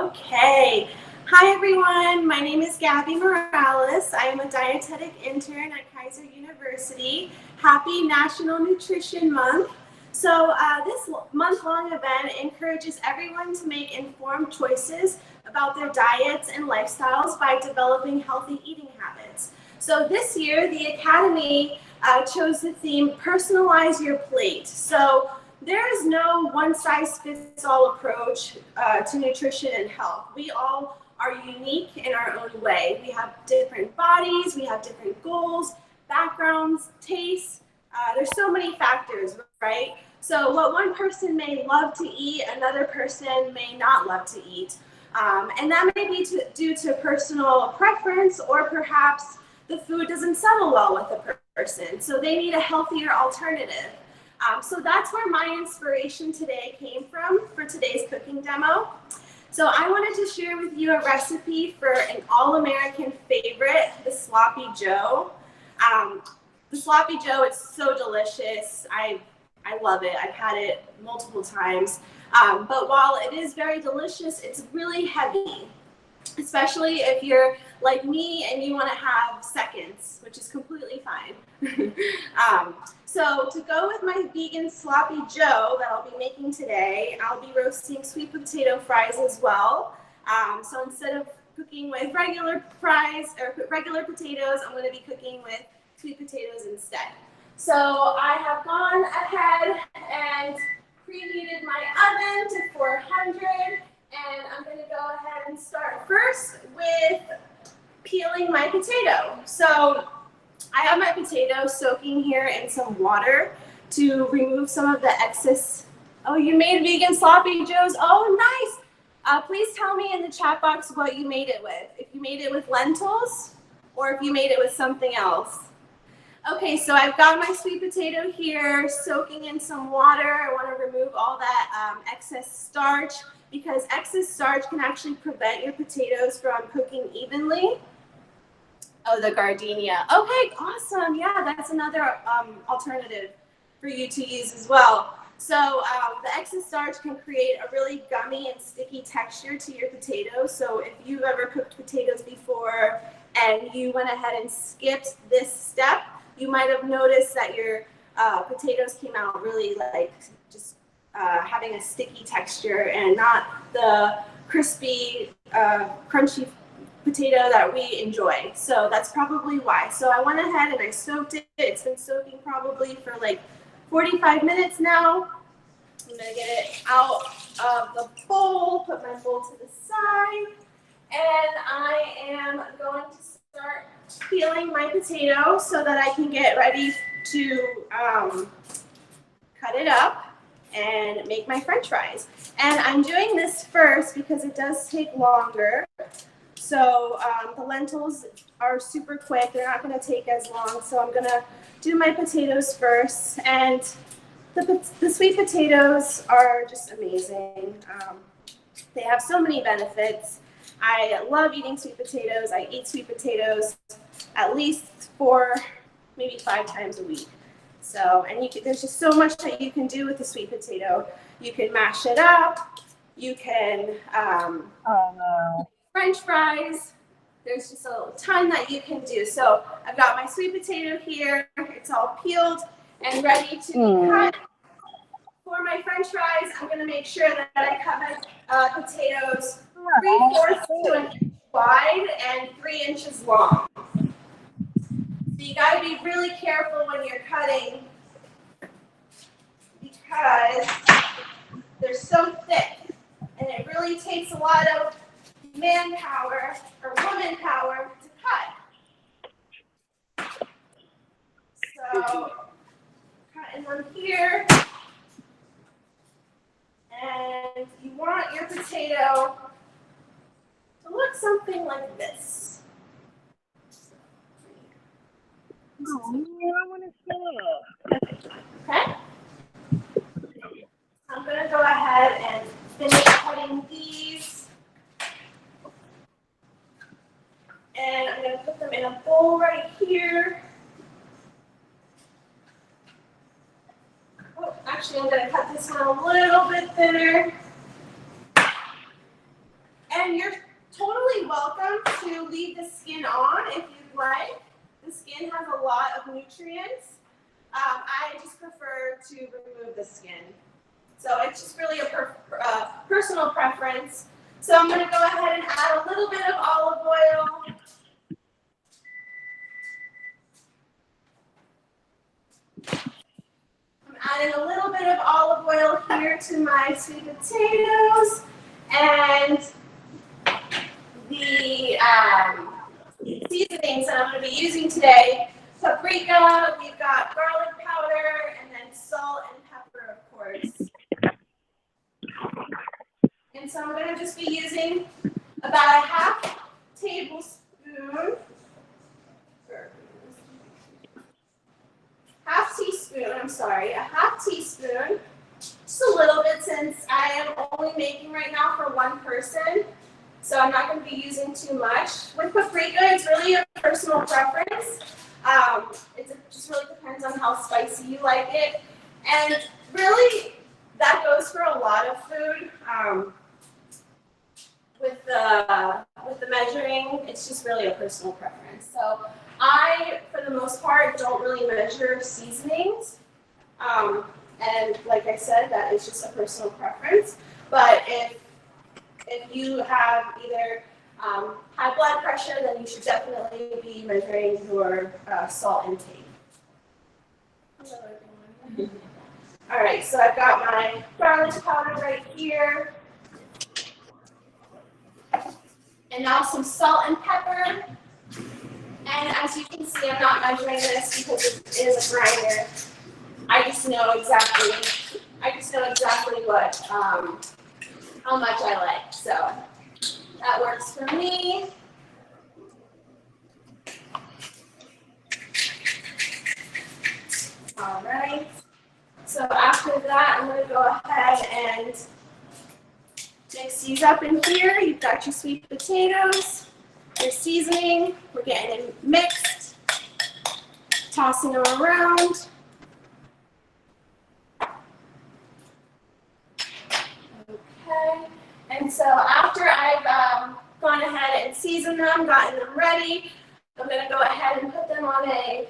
Okay. Hi, everyone. My name is Gabby Morales. I am a dietetic intern at Kaiser University. Happy National Nutrition Month. This month-long event encourages everyone to make informed choices about their diets and lifestyles by developing healthy eating habits. So this year, the Academy chose the theme Personalize Your Plate. So there is no one-size-fits-all approach to nutrition and health. We all are unique in our own way. We have different bodies, we have different goals, backgrounds, tastes. There's so many factors, right? So what one person may love to eat, another person may not love to eat. And that may be due to personal preference, or perhaps the food doesn't settle well with the person. So they need a healthier alternative. So that's where my inspiration today came from for today's cooking demo. So I wanted to share with you a recipe for an all-American favorite, the Sloppy Joe. The Sloppy Joe, it's so delicious. I love it. I've had it multiple times. But while it is very delicious, it's really heavy, especially if you're like me and you want to have seconds, which is completely fine. So to go with my vegan Sloppy Joe that I'll be making today, I'll be roasting sweet potato fries as well. So instead of cooking with regular fries or regular potatoes, I'm going to be cooking with sweet potatoes instead. So I have gone ahead and preheated my oven to 400, and I'm going to go ahead and start first with peeling my potato. So I have my potato soaking here in some water to remove some of the excess. Oh, you made vegan Sloppy Joes? Oh, nice. Please tell me in the chat box what you made it with. If you made it with lentils or if you made it with something else. Okay, so I've got my sweet potato here soaking in some water. I want to remove all that excess starch, because excess starch can actually prevent your potatoes from cooking evenly. Oh, the gardenia. Okay, awesome. Yeah, that's another alternative for you to use as well. So the excess starch can create a really gummy and sticky texture to your potatoes. So if you've ever cooked potatoes before and you went ahead and skipped this step, you might have noticed that your potatoes came out really like just having a sticky texture and not the crispy, crunchy potato that we enjoy. So that's probably why. So I went ahead and I soaked it. It's been soaking probably for like 45 minutes now. I'm gonna get it out of the bowl, put my bowl to the side, and I am going to start peeling my potato so that I can get ready to cut it up and make my French fries. And I'm doing this first because it does take longer. So the lentils are super quick. They're not going to take as long. So I'm going to do my potatoes first. And the sweet potatoes are just amazing. They have so many benefits. I love eating sweet potatoes. I eat sweet potatoes at least 4, maybe 5 times a week. So, and there's just so much that you can do with the sweet potato. You can mash it up. You can French fries. There's just a ton that you can do. So I've got my sweet potato here. It's all peeled and ready to be cut. For my French fries, I'm going to make sure that I cut my potatoes 3/4 to an inch wide and 3 inches long. So you got to be really careful when you're cutting because they're so thick, and it really takes a lot of manpower or woman power to cut. So cutting them here, and you want your potato to look something like this. Oh, I want to see. Okay. I'm going to go ahead and finish cutting these. And I'm going to put them in a bowl right here. Oh, actually, I'm going to cut this one a little bit thinner. And skin has a lot of nutrients. I just prefer to remove the skin. So it's just really a personal preference. So I'm going to go ahead and add a little bit of olive oil. I'm adding a little bit of olive oil here to my sweet potatoes. And the seasonings that I'm going to be using today, paprika, we've got garlic powder, and then salt and pepper, of course. And so I'm going to just be using about a half teaspoon, just a little bit since I am only making right now for one person. So I'm not going to be using too much. With paprika, it's really a personal preference. It just really depends on how spicy you like it. And really, that goes for a lot of food. With the measuring, it's just really a personal preference. So I, for the most part, don't really measure seasonings. And like I said, that is just a personal preference. But if you have either high blood pressure, then you should definitely be measuring your salt intake. Hello, everyone. All right, so I've got my garlic powder right here. And now some salt and pepper. And as you can see, I'm not measuring this because it is a grinder. I just know exactly what, how much I like. So that works for me. All right. So after that, I'm going to go ahead and mix these up in here. You've got your sweet potatoes, your seasoning. We're getting them mixed, tossing them around. Okay. And so after I've gone ahead and seasoned them, gotten them ready, I'm going to go ahead and put them on a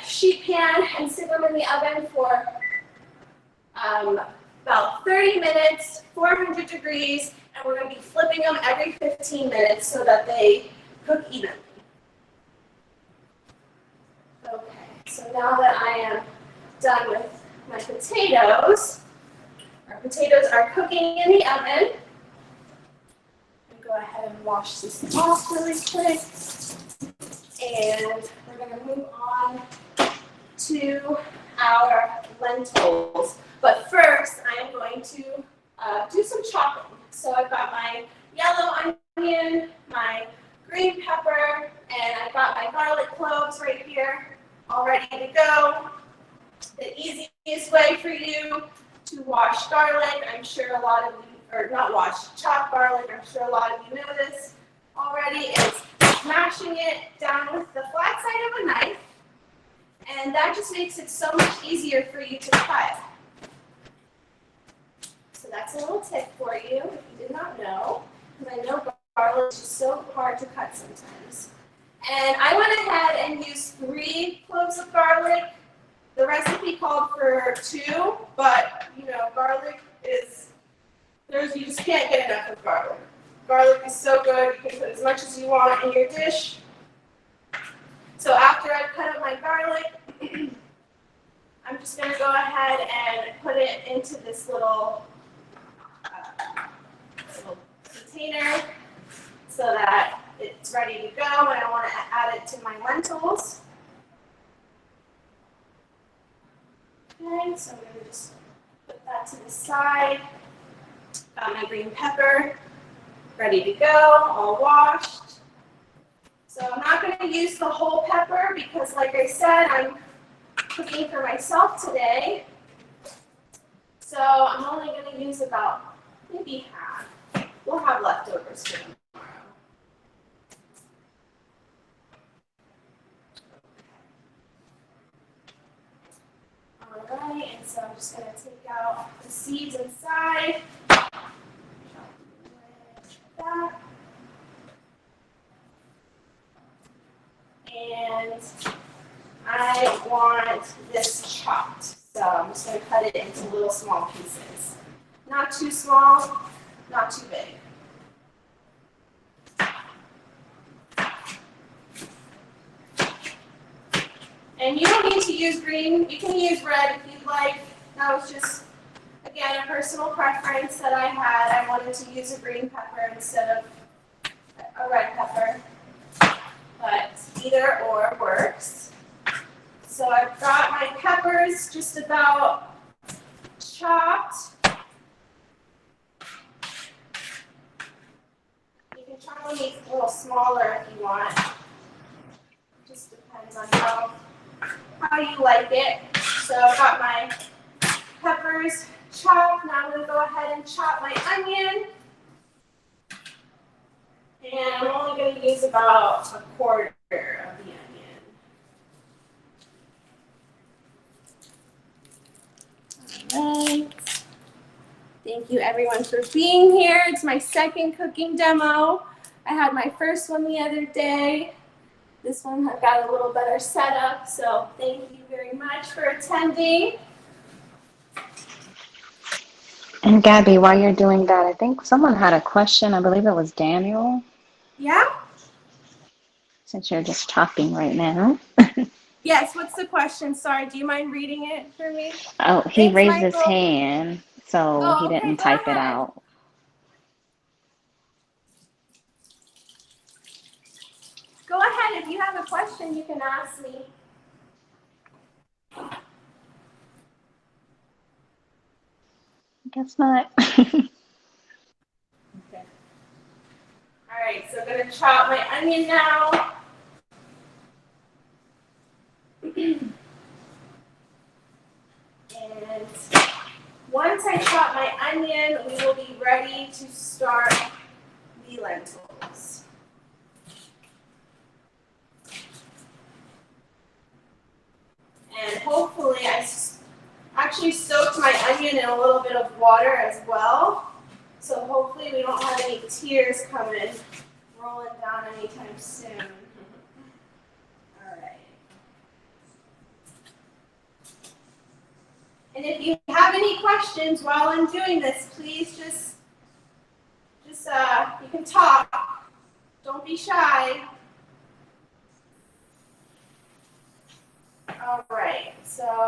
sheet pan and stick them in the oven for about 30 minutes, 400 degrees, and we're going to be flipping them every 15 minutes so that they cook evenly. Okay, so now that I am done with my potatoes, our potatoes are cooking in the oven. I'm going to go ahead and wash this off really quick, and we're going to move on to our lentils. But first, I am going to do some chopping. So I've got my yellow onion, my green pepper, and I've got my garlic cloves right here, all ready to go. The easiest way for you to wash garlic, I'm sure a lot of you, or not wash, chop garlic, I'm sure a lot of you know this already, is smashing it down with the flat side of a knife. And that just makes it so much easier for you to cut. So that's a little tip for you if you did not know, because I know garlic is just so hard to cut sometimes. And I went ahead and used 3 cloves of garlic. The recipe called for 2, but you know, garlic is, you just can't get enough of garlic. Garlic is so good, you can put as much as you want in your dish. So after I've cut up my garlic, I'm just going to go ahead and put it into this little container so that it's ready to go, and I want to add it to my lentils. Okay, so I'm going to just put that to the side. Got my green pepper ready to go, all washed. So I'm not going to use the whole pepper because, like I said, I'm cooking for myself today. So I'm only going to use about maybe half. We'll have leftovers for tomorrow. All right, and so I'm just going to take out the seeds inside. Like that. And this chopped. So I'm just going to cut it into little small pieces. Not too small, not too big. And you don't need to use green. You can use red if you'd like. That was just, again, a personal preference that I had. I wanted to use a green pepper instead of a red pepper. But either or works. So I've got my peppers just about chopped. You can chop them a little smaller if you want. Just depends on how you like it. So I've got my peppers chopped. Now I'm going to go ahead and chop my onion. And I'm only going to use about a quarter of the onion. All right. Thank you everyone for being here. It's my second cooking demo. I had my first one the other day. This one I've got a little better setup, so thank you very much for attending. And Gabby, while you're doing that, I think someone had a question. I believe it was Daniel. Yeah? Since you're just talking right now. Yes, what's the question? Sorry, do you mind reading it for me? Oh, he Thanks, raised his Michael. hand, so he Okay, didn't go type it ahead. out. Go ahead, if you have a question, you can ask me. Guess not. Okay. All right, so I'm going to chop my onion now. And once I chop my onion, we will be ready to start the lentils. And hopefully I actually soaked my onion in a little bit of water as well. So hopefully we don't have any tears coming rolling down anytime soon. All right. And if you have any questions while I'm doing this, please just you can talk. Don't be shy. All right, so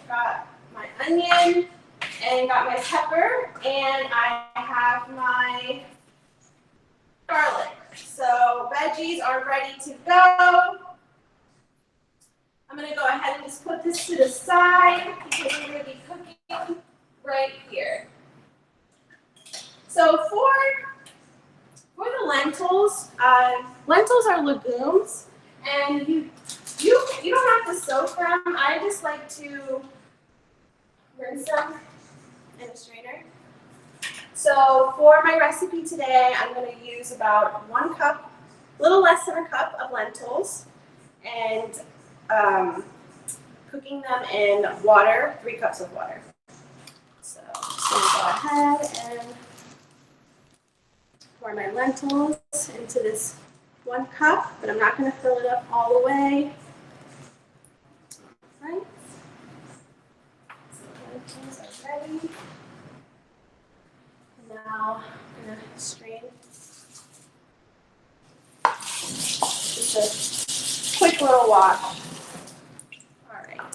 got my onion and got my pepper, and I have my garlic. So veggies are ready to go. I'm going to go ahead and just put this to the side because we're going to be cooking right here. So for the lentils, lentils are legumes, and you don't have to soak them. I just like to rinse them in a strainer. So for my recipe today, I'm going to use about 1 cup, a little less than a cup of lentils, and cooking them in water, 3 cups of water. So I'm just going to go ahead and pour my lentils into this 1 cup, but I'm not going to fill it up all the way. Right? So lentils are ready. Now I'm going to strain. Just a quick little wash. All right.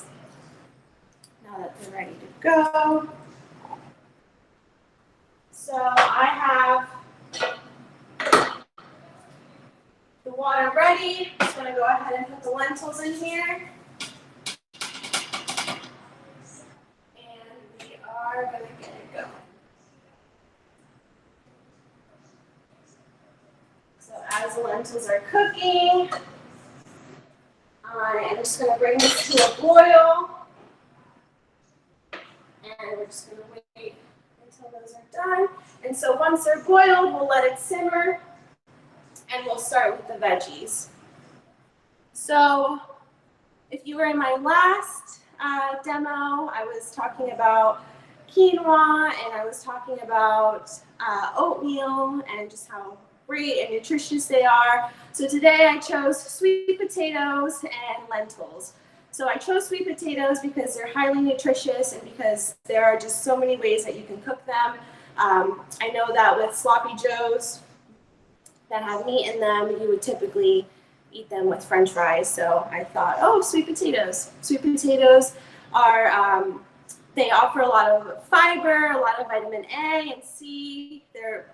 Now that they're ready to go. So I have the water ready. I'm just going to go ahead and put the lentils in here. And we are going to get it going. So as the lentils are cooking, I am just going to bring this to a boil. And we're just going to wait until those are done. And so once they're boiled, we'll let it simmer. And we'll start with the veggies. So if you were in my last demo, I was talking about quinoa, and I was talking about oatmeal and just how great and nutritious they are. So today I chose sweet potatoes and lentils. So I chose sweet potatoes because they're highly nutritious and because there are just so many ways that you can cook them. I know that with sloppy joes that have meat in them, you would typically eat them with French fries. So I thought, oh, sweet potatoes. Sweet potatoes are, they offer a lot of fiber, a lot of vitamin A and C. They're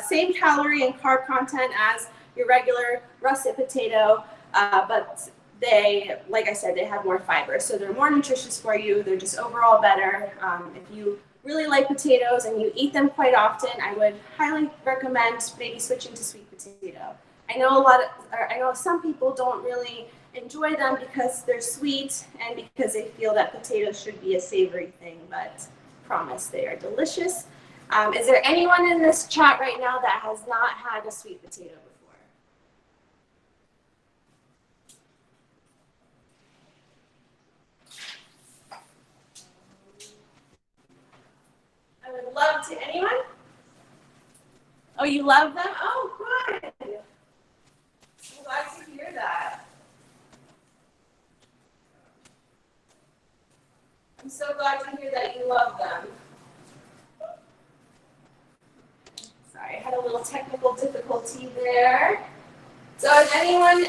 same calorie and carb content as your regular russet potato, but they, like I said, they have more fiber. So they're more nutritious for you. They're just overall better. If you really like potatoes and you eat them quite often, I would highly recommend maybe switching to sweet potato. I know some people don't really enjoy them because they're sweet and because they feel that potatoes should be a savory thing, but promise they are delicious. Is there anyone in this chat right now that has not had a sweet potato before? I would love to. Anyone? Oh, you love them? Oh, good. I'm glad to hear that. I'm so glad to hear that you love them. Sorry, I had a little technical difficulty there. So has anyone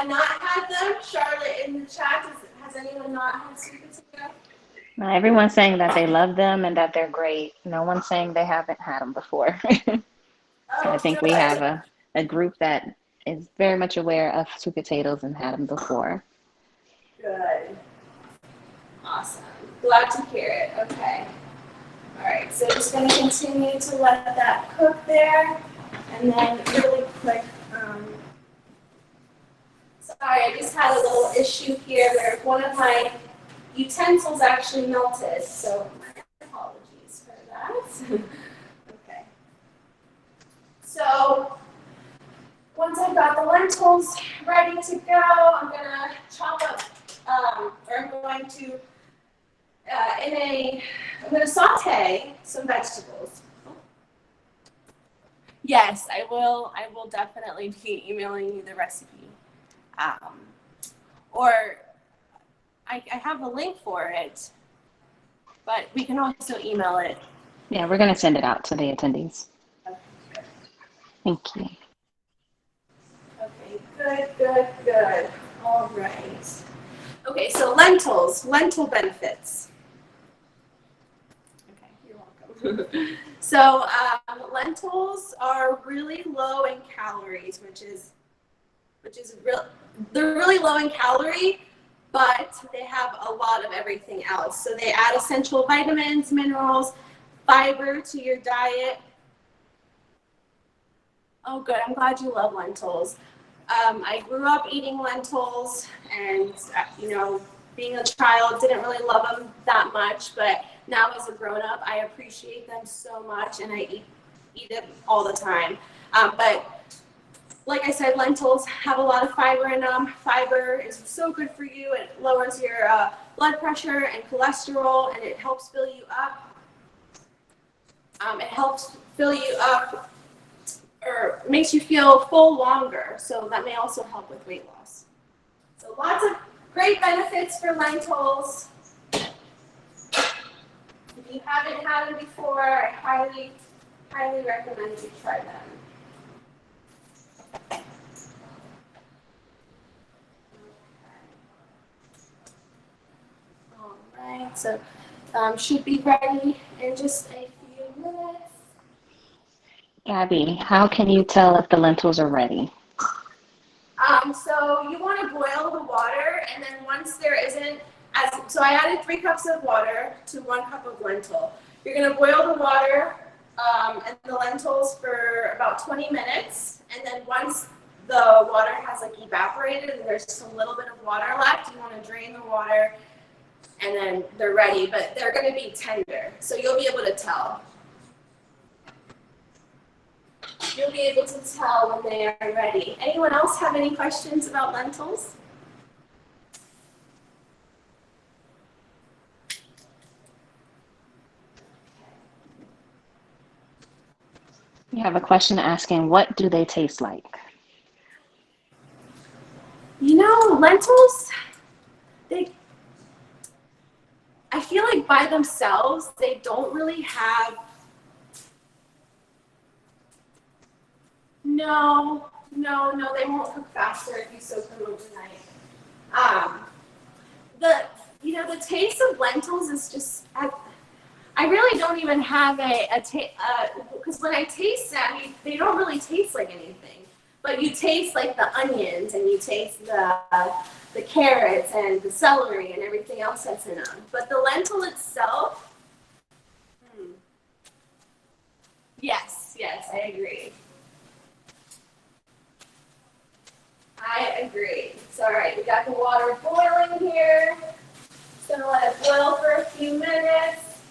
not had them? Charlotte in the chat, has anyone not had sweet potato? Everyone's saying that they love them and that they're great. No one's saying they haven't had them before. So I think we have a group that is very much aware of sweet potatoes and had them before. Good. Awesome. Glad to hear it. Okay. All right. So just going to continue to let that cook there. And then really quick, sorry, I just had a little issue here where one of my utensils actually melted. So my apologies for that. Okay. So once I've got the lentils ready to go, I'm going to chop up, or I'm going to, I'm going to saute some vegetables. Yes, I will definitely be emailing you the recipe. Or I have a link for it, but we can also email it. Yeah, we're going to send it out to the attendees. Okay. Thank you. Okay, good. All right. Okay, so lentil benefits. Okay, you're welcome. So lentils are really low in calories, they're really low in calorie, but they have a lot of everything else. So they add essential vitamins, minerals, fiber to your diet. Oh, good. I'm glad you love lentils. I grew up eating lentils, and being a child, didn't really love them that much. But now, as a grown-up, I appreciate them so much, and I eat them all the time. But like I said, lentils have a lot of fiber in them. Fiber is so good for you. It lowers your blood pressure and cholesterol, and it helps fill you up. It helps fill you up, or makes you feel full longer. So that may also help with weight loss. So lots of great benefits for lentils. If you haven't had them before, I highly recommend you try them. All right, so should be ready in just a few minutes. Gabby, how can you tell if the lentils are ready? So you want to boil the water, and then once there isn't, so I added 3 cups of water to 1 cup of lentil. You're going to boil the water and the lentils for about 20 minutes, and then once the water has evaporated and there's just a little bit of water left, you want to drain the water, and then they're ready, but they're going to be tender, so you'll be able to tell. You'll be able to tell when they are ready. Anyone else have any questions about lentils? You have a question asking, what do they taste like? Lentils, I feel like by themselves, they don't really have, no, they won't cook faster if you soak them overnight. Um, the, the taste of lentils is just, I really don't even have because when I taste them, they don't really taste like anything. But you taste like the onions, and you taste the carrots and the celery and everything else that's in them. But the lentil itself, yes, I agree. So, all right, we got the water boiling here. Just gonna let it boil for a few minutes,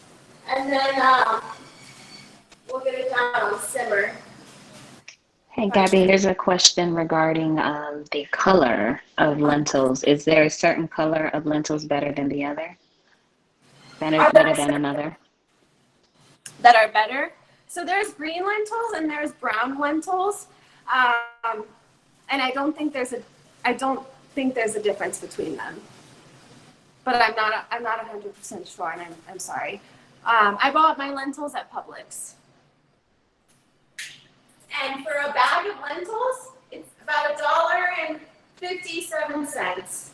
and then we'll get it down on simmer. Hey, Gabby, here's a question regarding the color of lentils. Is there a certain color of lentils better than the other? Better than another? That are better. So there's green lentils and there's brown lentils, and I don't think there's a difference between them. But I'm not 100% sure, and I'm sorry. I bought my lentils at Publix. And for a bag of lentils, it's about $1.57.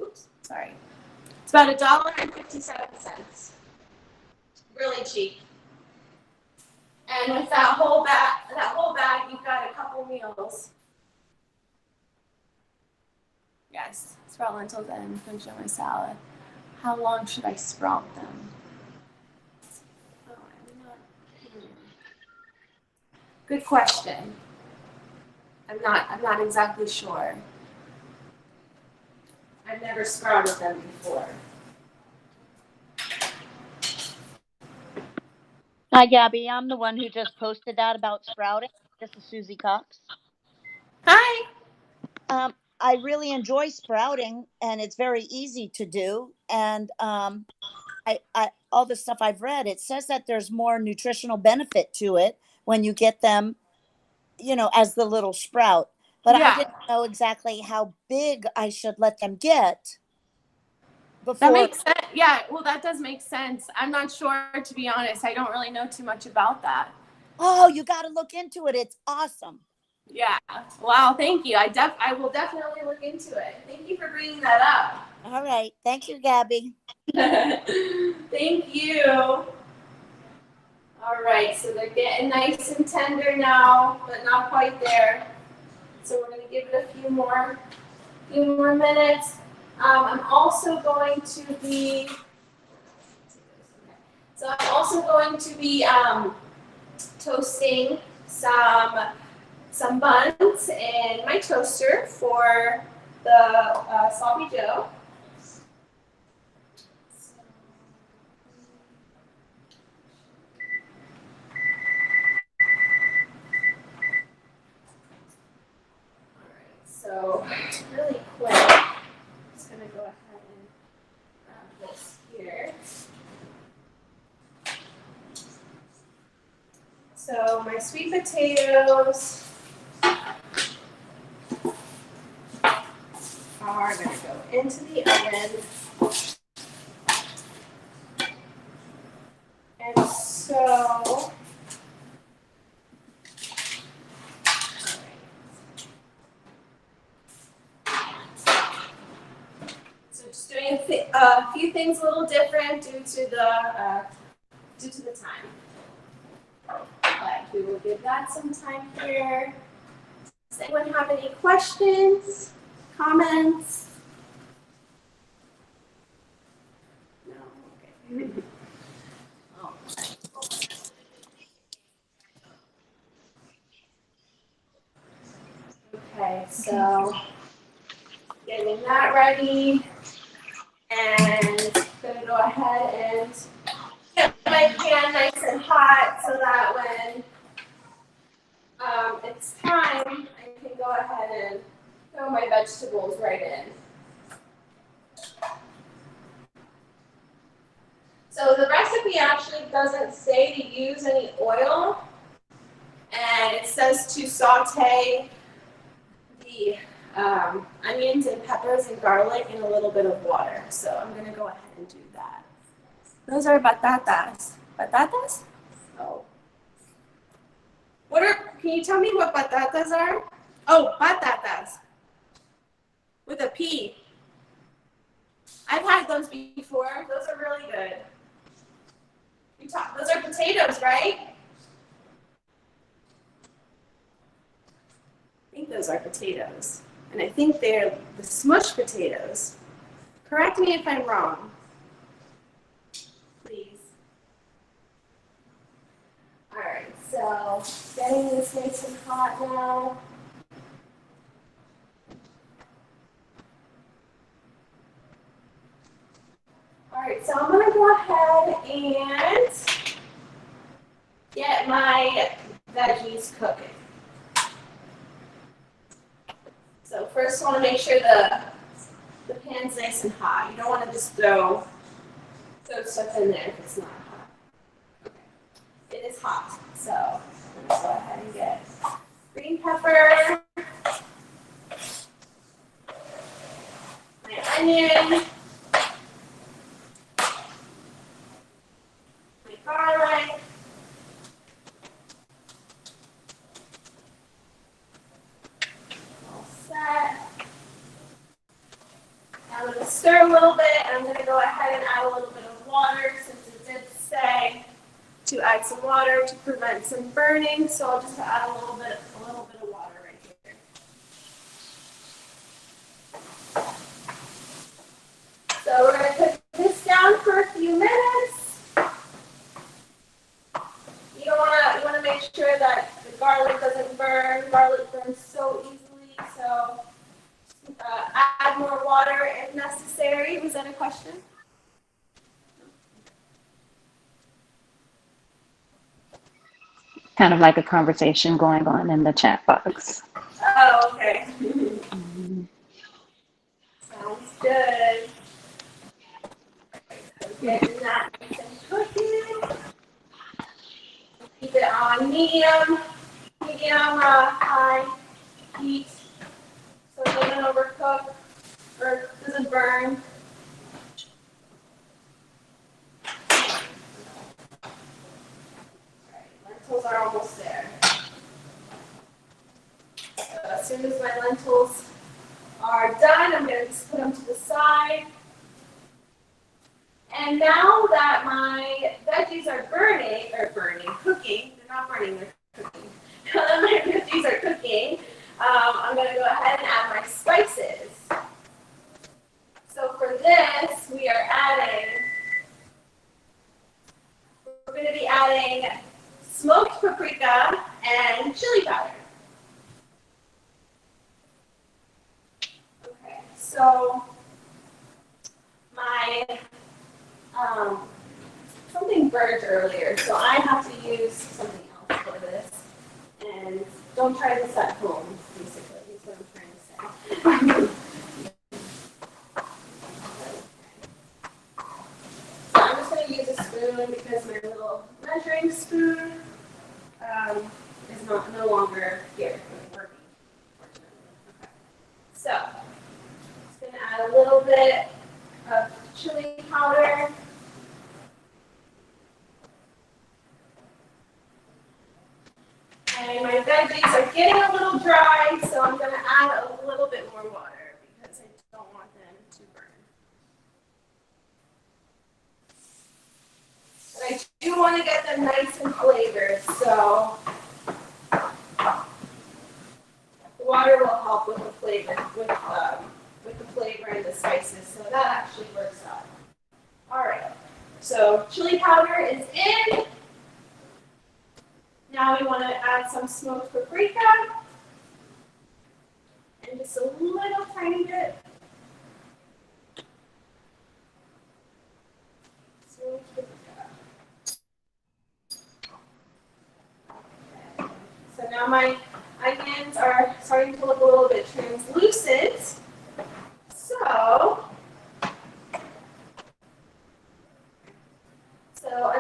Oops, sorry. It's about $1.57. Really cheap. And with that whole bag, you've got a couple meals. Yes, sprout lentils and finish on my salad. How long should I sprout them? Good question. I'm not exactly sure. I've never sprouted them before. Hi, Gabby. I'm the one who just posted that about sprouting. This is Susie Cox. Hi. I really enjoy sprouting, and it's very easy to do. And I all the stuff I've read, it says that there's more nutritional benefit to it when you get them, as the little sprout. But Yeah. I didn't know exactly how big I should let them get before. That makes sense. Yeah, well, that does make sense. I'm not sure, to be honest. I don't really know too much about that. Oh, you got to look into it. It's awesome. Yeah. Wow. Thank you. I will definitely look into it. Thank you for bringing that up. All right. Thank you, Gabby. Thank you. All right. So they're getting nice and tender now, but not quite there. So we're going to give it a few more minutes. I'm also going to be toasting some buns in my toaster for the sloppy Joe. So really quick, I'm just going to go ahead and grab this here. So my sweet potatoes are going to go into the oven. And so, just doing a few things a little different due to the time. But we will give that some time here. Does anyone have any questions, comments? No? Okay. Okay, so getting that ready, and gonna go ahead and get my pan nice and hot so that when it's time, I can go ahead and throw my vegetables right in. So the recipe actually doesn't say to use any oil, and it says to saute the onions and peppers and garlic in a little bit of water. So I'm going to go ahead and do that. Those are batatas. Batatas? Oh. Can you tell me what batatas are? Oh, batatas. With a P. I've had those before. Those are really good. Those are potatoes, right? I think those are potatoes. And I think they're the smushed potatoes. Correct me if I'm wrong. Please. All right, so getting this nice and hot now. All right, so I'm gonna go ahead and get my veggies cooking. So first I want to make sure the pan's nice and hot. You don't want to just throw stuff in there if it's not hot. Okay. It is hot, so I'm gonna go ahead and get green pepper, my onion, my garlic, all set. I'm going to stir a little bit, and I'm going to go ahead and add a little bit of water since it did say to add some water to prevent some burning. So I'll just add a little bit of water right here. So we're going to put this down for a few minutes. You want to make sure that the garlic doesn't burn. Garlic burns so easily, so add more water if necessary. Was that a question? Kind of like a conversation going on in the chat box. Oh, okay. Sounds good. Getting that nice and cooking. Keep it on medium, high heat, so it doesn't overcook or doesn't burn. Lentils are almost there. So as soon as my lentils are done, I'm going to just put them to the side. And now that my veggies are cooking, they're not burning, they're cooking. Now that my veggies are cooking, I'm going to go ahead and add my spices. So for this, we're going to be adding smoked paprika and chili powder. Okay, so my something burned earlier, so I have to use something else for this. And don't try this at home, basically, is what I'm trying to say. So I'm just going to use a spoon because my little measuring spoon is no longer here working. Okay. So, just going to add a little bit of chili powder. And my veggies are getting a little dry, so I'm going to add a little bit more water because I don't want them to burn. But I do want to get them nice and flavored, so the water will help with the flavor, with the flavor and the spices, so that actually works out. All right, so chili powder is in. Now we want to add some smoked paprika and just a little tiny bit. Smoked paprika. Okay. So now my onions are starting to look a little bit translucent. So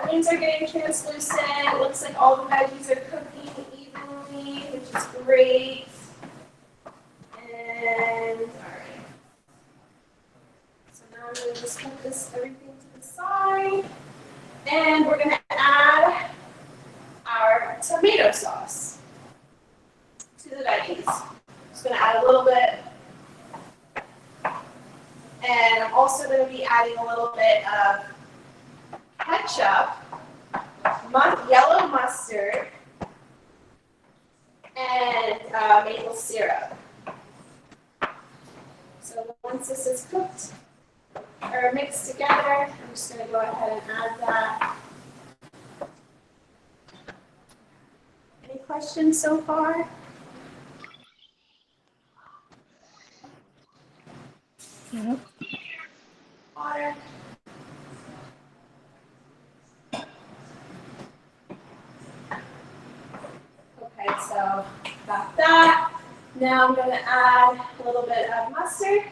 onions are getting translucent. It looks like all the veggies are cooking evenly, which is great. And all right. So now I'm going to just put everything to the side. And we're gonna add our tomato sauce to the veggies. Just gonna add a little bit. And I'm also gonna be adding a little bit of ketchup, yellow mustard, and maple syrup. So once this is cooked or mixed together, I'm just going to go ahead and add that. Any questions so far? Yep. Water. Okay, so got that. Now I'm going to add a little bit of mustard.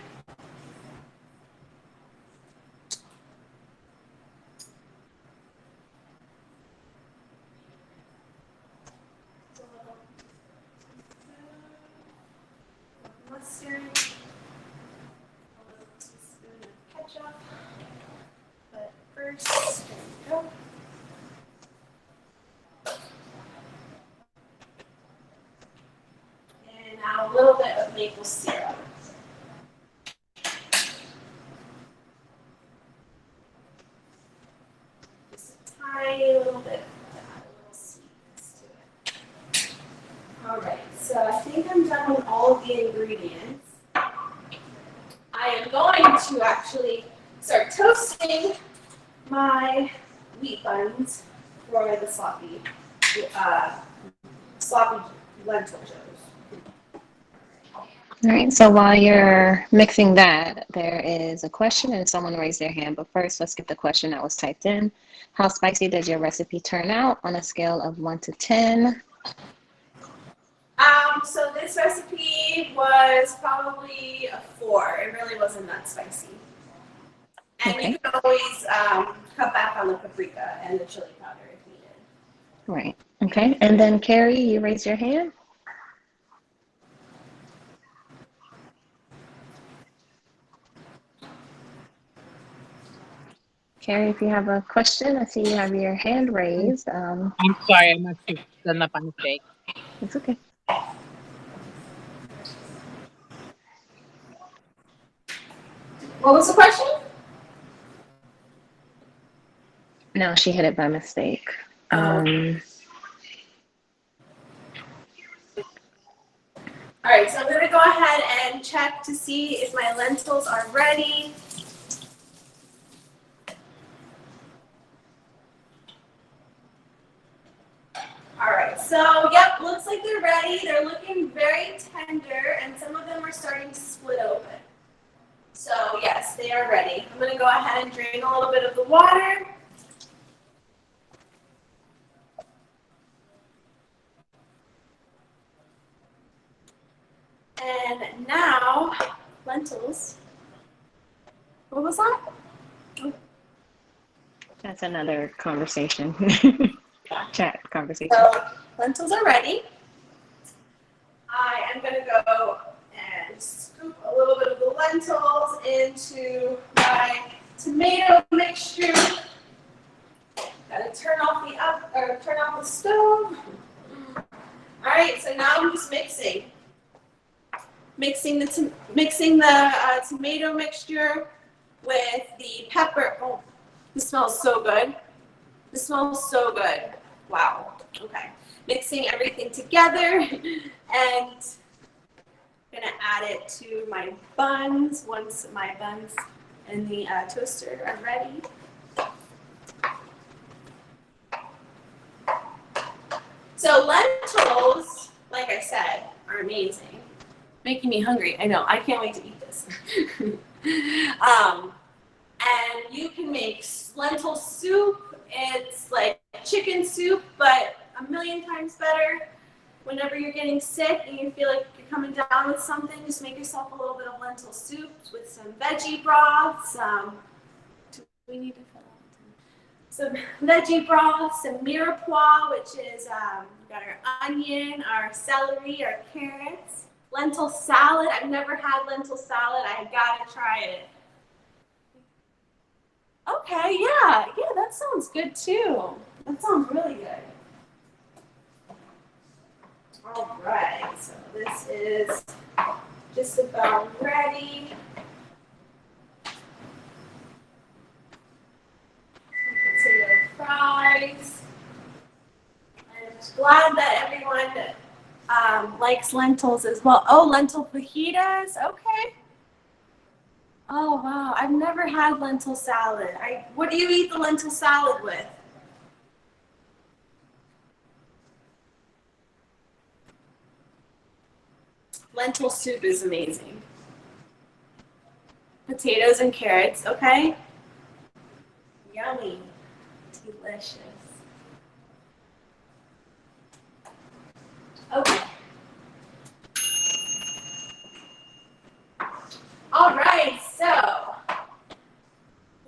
Mustard, a little teaspoon of ketchup. But first, there we go. And now a little bit of maple syrup. Just a tiny little bit to add a little sweetness to it. All right, so I think I'm done with all of the ingredients. I am going to actually start toasting my wheat buns for the sloppy lentil joes. All right, so while you're mixing that, there is a question and someone raised their hand. But first, let's get the question that was typed in. How spicy does your recipe turn out on a scale of 1 to 10? So this recipe was probably a 4. It really wasn't that spicy. And Okay. you can always cut back on the paprika and the chili powder if needed. Right. Okay. And then Carrie, you raised your hand. Carrie, if you have a question, I see you have your hand raised. I'm sorry, I must have done that by mistake. It's okay. What was the question? No, she hit it by mistake. All right, so I'm going to go ahead and check to see if my lentils are ready. All right, so yep, looks like they're ready. They're looking very tender, and some of them are starting to split open. So yes, they are ready. I'm going to go ahead and drain a little bit of the water. And now, lentils. What was that? That's another conversation. Chat conversation. So lentils are ready. I am going to go and scoop a little bit of the lentils into my tomato mixture. Got to turn off the stove. All right, so now I'm just mixing the tomato mixture with the pepper. Oh, this smells so good. This smells so good. Wow. Okay. Mixing everything together and gonna add it to my buns once my buns in the toaster are ready. So lentils, like I said, are amazing. Making me hungry. I know. I can't wait to eat this. And you can make lentil soup. It's like chicken soup, but a million times better. Whenever you're getting sick and you feel like you're coming down with something, just make yourself a little bit of lentil soup with some veggie broth. We need to fill out some veggie broth, some mirepoix, which is we got our onion, our celery, our carrots. Lentil salad. I've never had lentil salad. I gotta try it. Okay, yeah, that sounds good too. That sounds really good. All right, so this is just about ready. Potato fries. I'm glad that everyone likes lentils as well. Oh, lentil fajitas. Okay. Oh wow, I've never had lentil salad. What do you eat the lentil salad with? Lentil soup is amazing. Potatoes and carrots, okay? Yummy. Delicious. Okay. All right, so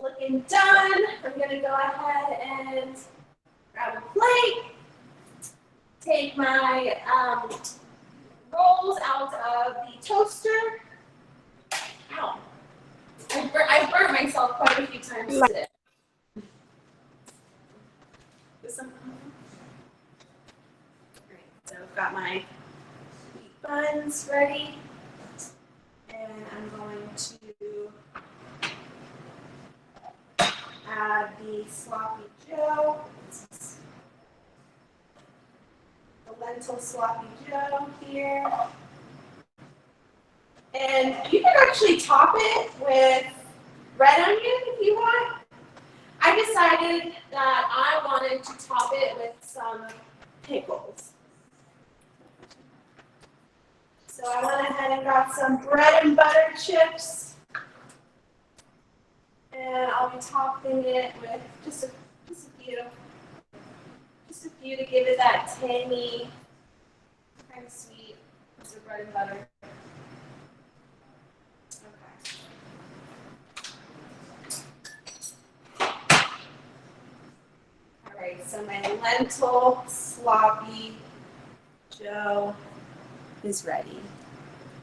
looking done. I'm gonna go ahead and grab a plate, take my rolls out of the toaster. Ow. I burnt myself quite a few times today. Alright, so I've got my wheat buns ready. And I'm going to add the sloppy joe. This is the lentil sloppy joe here. And you can actually top it with red onion if you want. I decided that I wanted to top it with some pickles. So I went ahead and got some bread and butter chips. And I'll be topping it with just a few. Just a few to give it that tangy, kind of sweet piece of bread and butter. All right, so my lentil sloppy joe is ready.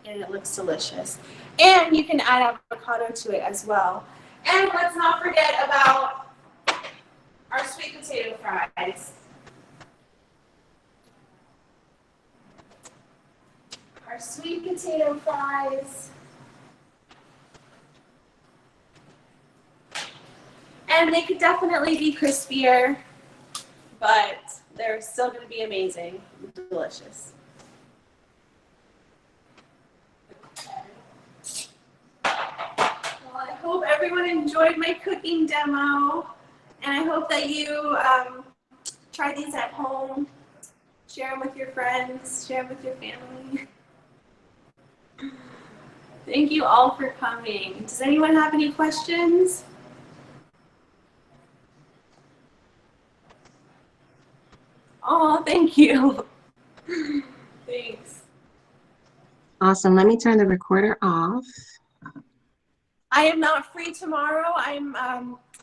And it looks delicious. And you can add avocado to it as well. And let's not forget about our sweet potato fries. Our sweet potato fries. And they could definitely be crispier, but they're still going to be amazing, delicious. Well, I hope everyone enjoyed my cooking demo, and I hope that you try these at home, share them with your friends, share them with your family. Thank you all for coming. Does anyone have any questions? Oh, thank you. Thanks. Awesome. Let me turn the recorder off. I am not free tomorrow. I'm